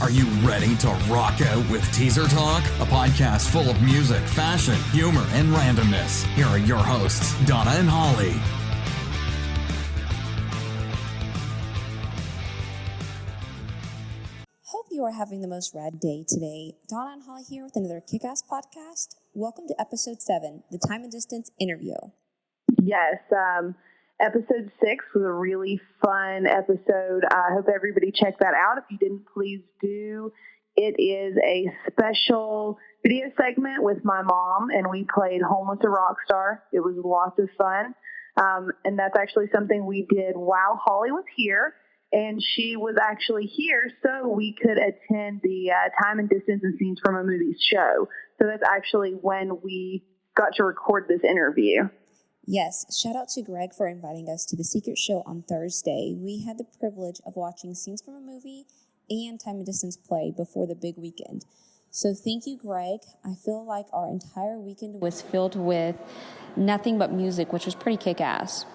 Are you ready to rock out with Teaser Talk? A podcast full of music, fashion, humor, and randomness. Here are your hosts, Donna and Holly. Hope you are having the most rad day today. Donna and Holly here with another kick-ass podcast. Welcome to episode 7, the Time and Distance interview. Yes, episode 6 was a really fun episode. I hope everybody checked that out. If you didn't, please do. It is a special video segment with my mom, and we played Home with the Rockstar. It was lots of fun, and that's actually something we did while Holly was here, and she was actually here so we could attend the Time and Distance and Scenes from a Movie show. So that's actually when we got to record this interview. Yes, shout out to Greg for inviting us to the secret show on Thursday. We had the privilege of watching Scenes from a Movie and Time and Distance play before the big weekend. So thank you, Greg. I feel like our entire weekend was filled with nothing but music, which was pretty kick-ass.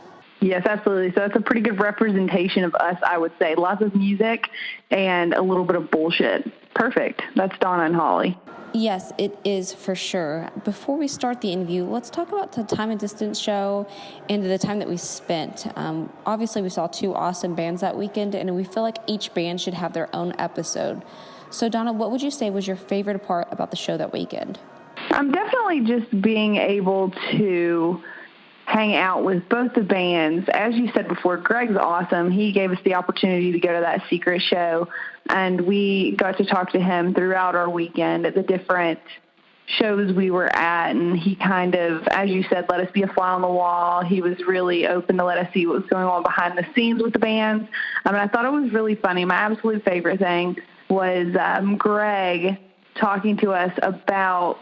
Yes, absolutely. So that's a pretty good representation of us, I would say. Lots of music and a little bit of bullshit. Perfect. That's Donna and Holly. Yes, it is for sure. Before we start the interview, let's talk about the Time and Distance show and the time that we spent. Obviously, we saw 2 awesome bands that weekend, and we feel like each band should have their own episode. So, Donna, what would you say was your favorite part about the show that weekend? Definitely just being able to hang out with both the bands. As you said before, Greg's awesome. He gave us the opportunity to go to that secret show, and we got to talk to him throughout our weekend at the different shows we were at, and he kind of, as you said, let us be a fly on the wall. He was really open to let us see what was going on behind the scenes with the bands. I thought it was really funny. My absolute favorite thing was Greg talking to us about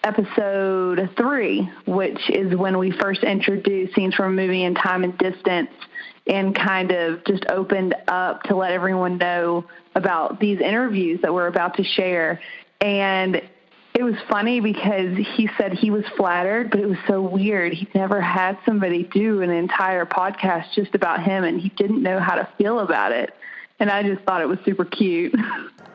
episode 3, which is when we first introduced Scenes from a Movie and Time and Distance, and kind of just opened up to let everyone know about these interviews that we're about to share. And it was funny because he said he was flattered, but it was so weird. He'd never had somebody do an entire podcast just about him, and he didn't know how to feel about it. And I just thought it was super cute.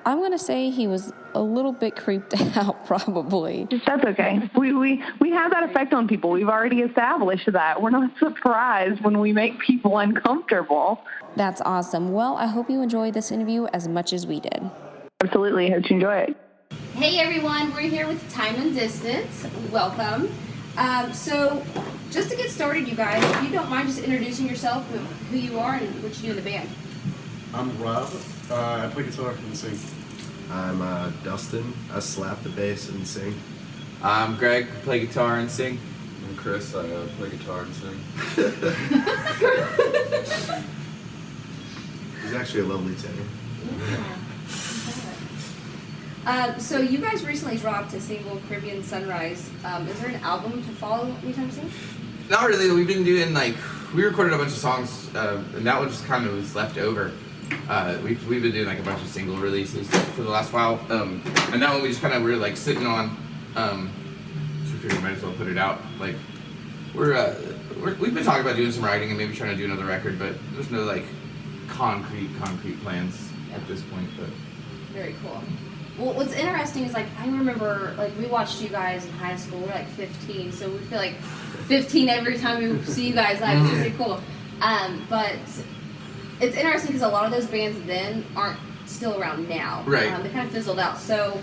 I'm going to say he was a little bit creeped out, probably. That's okay. We have that effect on people. We've already established that. We're not surprised when we make people uncomfortable. That's awesome. Well, I hope you enjoyed this interview as much as we did. Absolutely. Hope you enjoy it. Hey everyone, we're here with Time and Distance. Welcome. So, just to get started, you guys, if you don't mind just introducing yourself, who you are, and what you do in the band. I'm Rob. I play guitar and sing. I'm Dustin. I slap the bass and sing. I'm Greg. I play guitar and sing. I'm Chris. I play guitar and sing. He's actually a lovely tenor. Yeah. So you guys recently dropped a single, Caribbean Sunrise. Is there an album to follow anytime soon? Not really. We've been doing we recorded a bunch of songs, and that one just kind of was left over. We've been doing a bunch of single releases for the last while, and that one we just kind of were sitting on. So we figured we might as well put it out. We've been talking about doing some writing and maybe trying to do another record, but there's no concrete plans at this point. But very cool. Well, what's interesting is I remember we watched you guys in high school. We're 15, so we feel 15 every time we see you guys live. It's really cool. But it's interesting because a lot of those bands then aren't still around now. Right. They kind of fizzled out. So,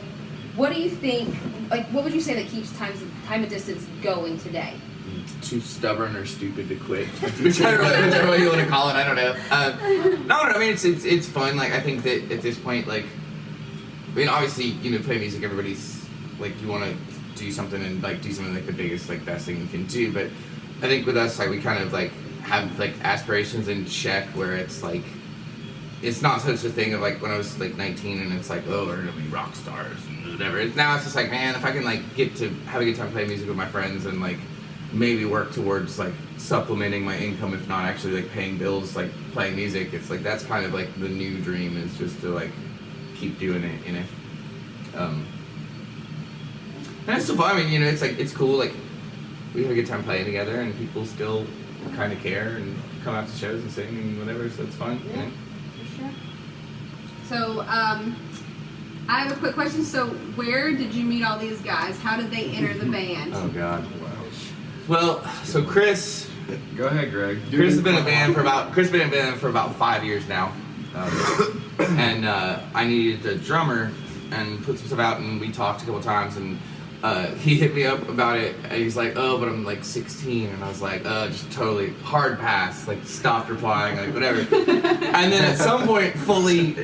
what do you think? What would you say that keeps Time and Distance going today? Too stubborn or stupid to quit. Whichever you want to call it, I don't know. No, I mean it's fun. I think that at this point, obviously, play music. Everybody's you want to do something and do something the biggest, best thing you can do. But I think with us, we kind of have aspirations in check, where it's it's not such a thing of when I was 19 and it's oh, we're gonna be rock stars and whatever. Now it's just man, if I can get to have a good time playing music with my friends and maybe work towards supplementing my income, if not actually paying bills, playing music, it's that's kind of the new dream, is just to keep doing it, and it's still fun. I mean, it's cool. We have a good time playing together, and people still kind of care and come out to shows and sing and whatever. So it's fun. Yeah, for sure. So, I have a quick question. So, where did you meet all these guys? How did they enter the band? Oh God. Wow. Well, so Chris. Go ahead, Greg. Chris has been in a band for about 5 years now, and I needed a drummer and put some stuff out, and we talked a couple times, and he hit me up about it, and he's like, oh, but I'm like 16, and I was like, just totally hard pass, like stopped replying, like whatever, and then at some point fully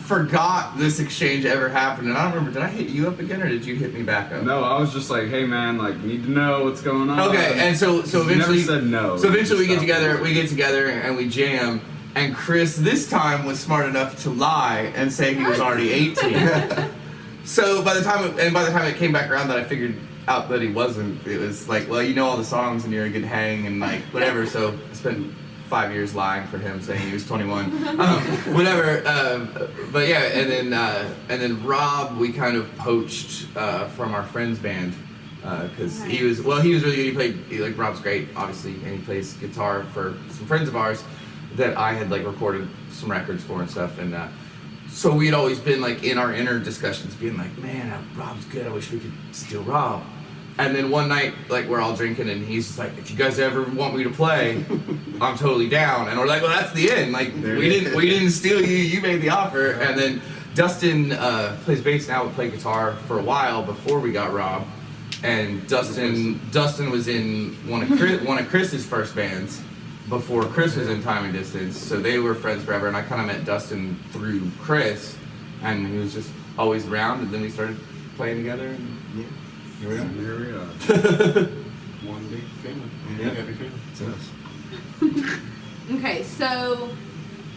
forgot this exchange ever happened, and I don't remember, did I hit you up again, or did you hit me back up? No, I was just like, hey man, like need to know what's going on. Okay, and so eventually, you never said no. So eventually we get together and we jam, and Chris this time was smart enough to lie and say he was already 18. So by the time it came back around that I figured out that he wasn't, it was like, well, you know all the songs and you're a good hang and like whatever. So I spent 5 years lying for him, saying he was 21, whatever. But yeah, and then Rob we kind of poached from our friend's band because he was really good. Rob's great, obviously, and he plays guitar for some friends of ours that I had like recorded some records for and stuff, and so we had always been like in our inner discussions being like, man, Rob's good, I wish we could steal Rob. And then one night, like, we're all drinking, and he's just like, if you guys ever want me to play, I'm totally down. And we're like, well, that's the end. Like, we didn't steal you. You made the offer. And then Dustin plays bass now, but played guitar for a while before we got Rob. And Dustin was in one of Chris's first bands before Chris was in Time and Distance. So they were friends forever. And I kind of met Dustin through Chris, and he was just always around. And then we started playing together. And, yeah. Here we are. One big family. Yeah. Happy family. It's us. Okay, so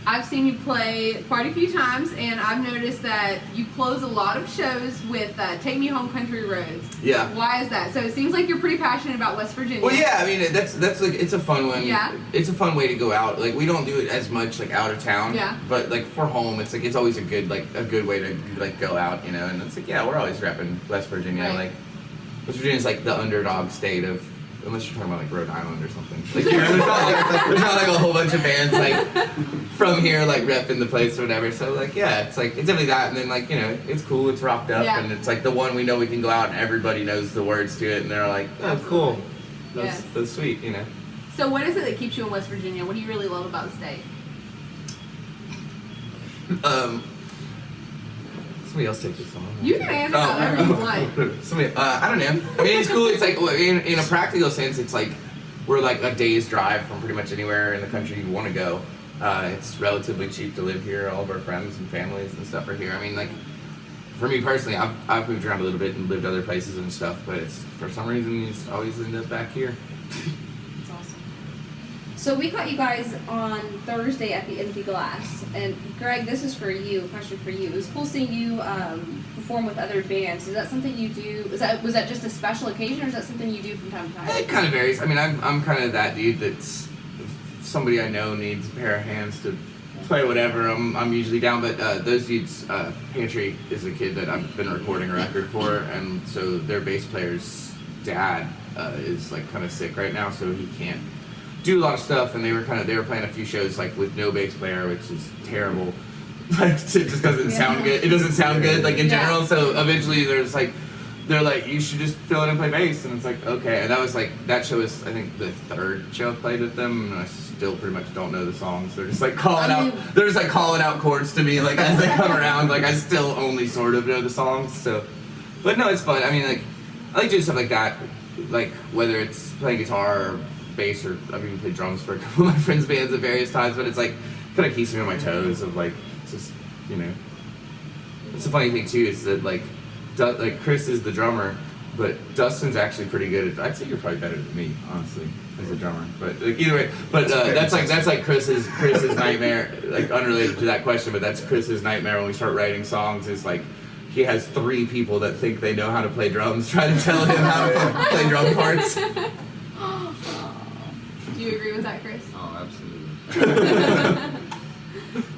I've seen you play quite a few times, and I've noticed that you close a lot of shows with Take Me Home Country Roads. Yeah. Why is that? So it seems like you're pretty passionate about West Virginia. Well, yeah, I mean, that's like, it's a fun one. Yeah. It's a fun way to go out. Like, we don't do it as much, like, out of town. Yeah. But, like, for home, it's, like, it's always a good way to, like, go out, you know? And it's like, yeah, we're always repping West Virginia. Right. Like, West Virginia's, like, the underdog state of, unless you're talking about, like, Rhode Island or something. Like, there's not, like, a whole bunch of bands, like, from here, like, repping the place or whatever. So, like, yeah, it's, like, it's definitely that. And then, like, you know, it's cool, it's rocked up, Yeah. and it's, like, the one we know we can go out and everybody knows the words to it, and they're like, oh, cool. That's sweet, you know. So what is it that keeps you in West Virginia? What do you really love about the state? Somebody else take this on. You can answer however you want. Somebody, I don't know. I mean, it's cool. It's like, in a practical sense, it's like we're like a day's drive from pretty much anywhere in the country you want to go. It's relatively cheap to live here. All of our friends and families and stuff are here. I mean, like, for me personally, I've moved around a little bit and lived other places and stuff, but it's, for some reason, you just always end up back here. That's awesome. So we caught you guys on Thursday at the Empty Glass, and Greg, this is for you. A question for you. It was cool seeing you perform with other bands. Is that something you do? Was that just a special occasion, or is that something you do from time to time? It kind of varies. I mean, I'm kind of that dude that's, if somebody I know needs a pair of hands to play whatever, I'm usually down. But those dudes, Pantry is a kid that I've been recording a record for, and so their bass player's dad is like kind of sick right now, so he can't do a lot of stuff. And they were playing a few shows like with no bass player, which is terrible. Like, it just doesn't sound good. It doesn't sound good, like, in general. So eventually they're like, you should just fill in and play bass. And it's like, okay. And that was like, that show was, I think, the third show I played with them, and I still pretty much don't know the songs. They're just like calling out chords to me, like, as they come around. Like, I still only sort of know the songs. So, but no, it's fun. I mean, like, I like doing stuff like that, like whether it's playing guitar or bass, or I've even played drums for a couple of my friends' bands at various times. But it's like kind of keeps me on my toes of like, just, you know. It's a funny thing too is that like Chris is the drummer, but Dustin's actually pretty good at, I'd say you're probably better than me, honestly, as a drummer. But like, either way, but that's like Chris's nightmare, like unrelated to that question, but that's Chris's nightmare when we start writing songs, is like he has 3 people that think they know how to play drums trying to tell him how to play drum parts. Do you agree with that, Chris? Oh, absolutely.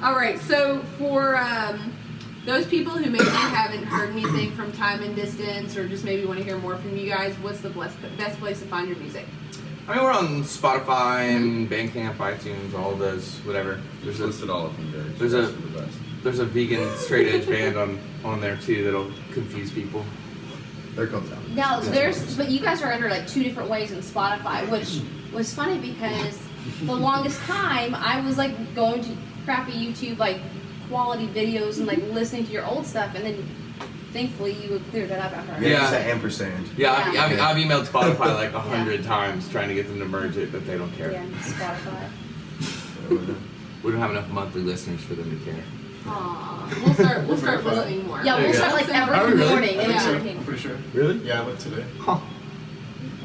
All right, so for those people who maybe haven't heard anything from Time and Distance, or just maybe want to hear more from you guys, what's the best place to find your music? I mean, we're on Spotify and Bandcamp, iTunes, all of those, whatever. Just listed all of them, guys. There's the best. There's a vegan straight edge band on there too that'll confuse people. They're called Down. Now but you guys are under like 2 different ways in Spotify, which was funny because the longest time I was like going to crappy YouTube like quality videos and like listening to your old stuff, and then thankfully you would clear that up after. Yeah, it's an ampersand. Yeah, I've emailed Spotify like 100 times trying to get them to merge it, but they don't care. Yeah, Spotify. We don't have enough monthly listeners for them to care. Aww. We'll start listening more. Yeah, we'll start like every morning. I think so. Yeah. I'm pretty sure. Really? Yeah, I looked today.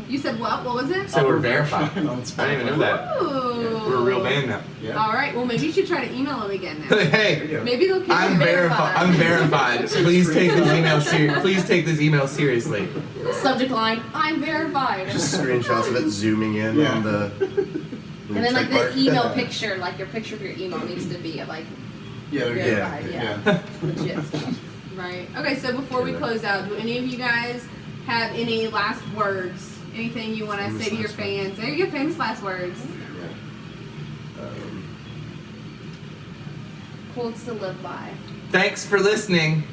You said what? What was it? So we're verified. On I didn't even know that. Ooh. We're a real band now. Yeah. All right. Well, maybe you should try to email them again now. Hey, Maybe they'll keep I'm you verified. I'm verified. Please take this email Please take this email seriously. Subject line: I'm verified. Just screenshots of it zooming in on the. And then like the email picture, like your picture of your email needs to be like Yeah, verified. Yeah. Legit stuff. Right. Okay. So before we close out, do any of you guys have any last words? Anything you want to say to your fans? There you go. Famous last words. Quotes to live by. Thanks for listening.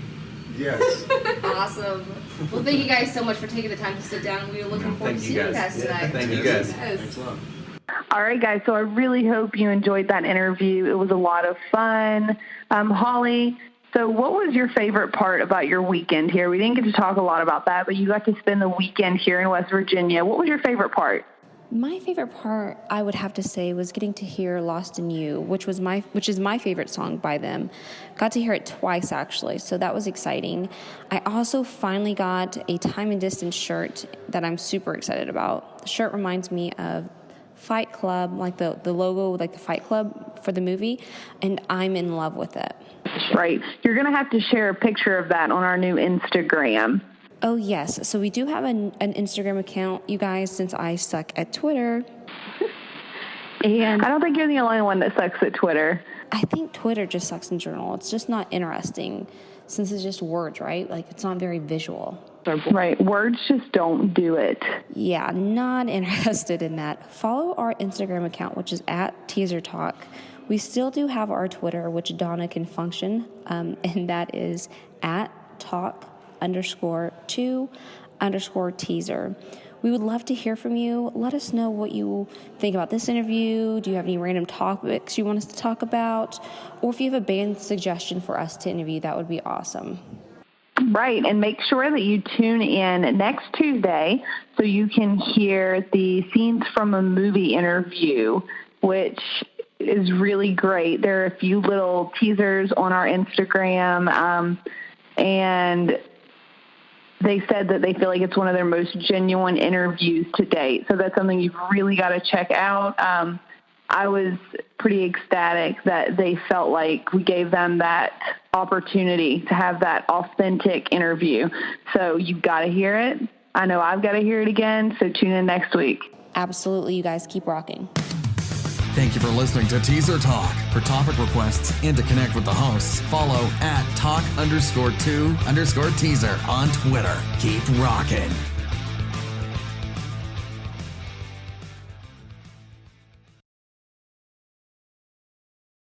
Yes. Awesome. Well, thank you guys so much for taking the time to sit down. We are looking forward to seeing you guys tonight. Thank you guys. Yes. Thanks a lot. All right, guys. So I really hope you enjoyed that interview. It was a lot of fun. Holly, so what was your favorite part about your weekend here? We didn't get to talk a lot about that, but you got to spend the weekend here in West Virginia. What was your favorite part? My favorite part, I would have to say, was getting to hear "Lost in You," which is my favorite song by them. Got to hear it twice, actually, so that was exciting. I also finally got a Time and Distance shirt that I'm super excited about. The shirt reminds me of Fight Club, like the logo, like the Fight Club for the movie, and I'm in love with it. Right. You're going to have to share a picture of that on our new Instagram. Oh, yes. So we do have an Instagram account, you guys, since I suck at Twitter. And I don't think you're the only one that sucks at Twitter. I think Twitter just sucks in general. It's just not interesting since it's just words, right? Like, it's not very visual. Right. Words just don't do it. Yeah, not interested in that. Follow our Instagram account, which is @TeaserTalk. We still do have our Twitter, which Donna can function, and that is @talk_2_teaser. We would love to hear from you. Let us know what you think about this interview. Do you have any random topics you want us to talk about? Or if you have a band suggestion for us to interview, that would be awesome. Right, and make sure that you tune in next Tuesday so you can hear the Scenes from a Movie interview, which is really great. There are a few little teasers on our Instagram, and they said that they feel like it's one of their most genuine interviews to date. So that's something you've really got to check out. I was pretty ecstatic that they felt like we gave them that opportunity to have that authentic interview. So you've got to hear it. I know I've got to hear it again, so tune in next week. Absolutely, you guys keep rocking. Thank you for listening to Teaser Talk. For topic requests and to connect with the hosts, follow @talk_2_teaser on Twitter. Keep rocking.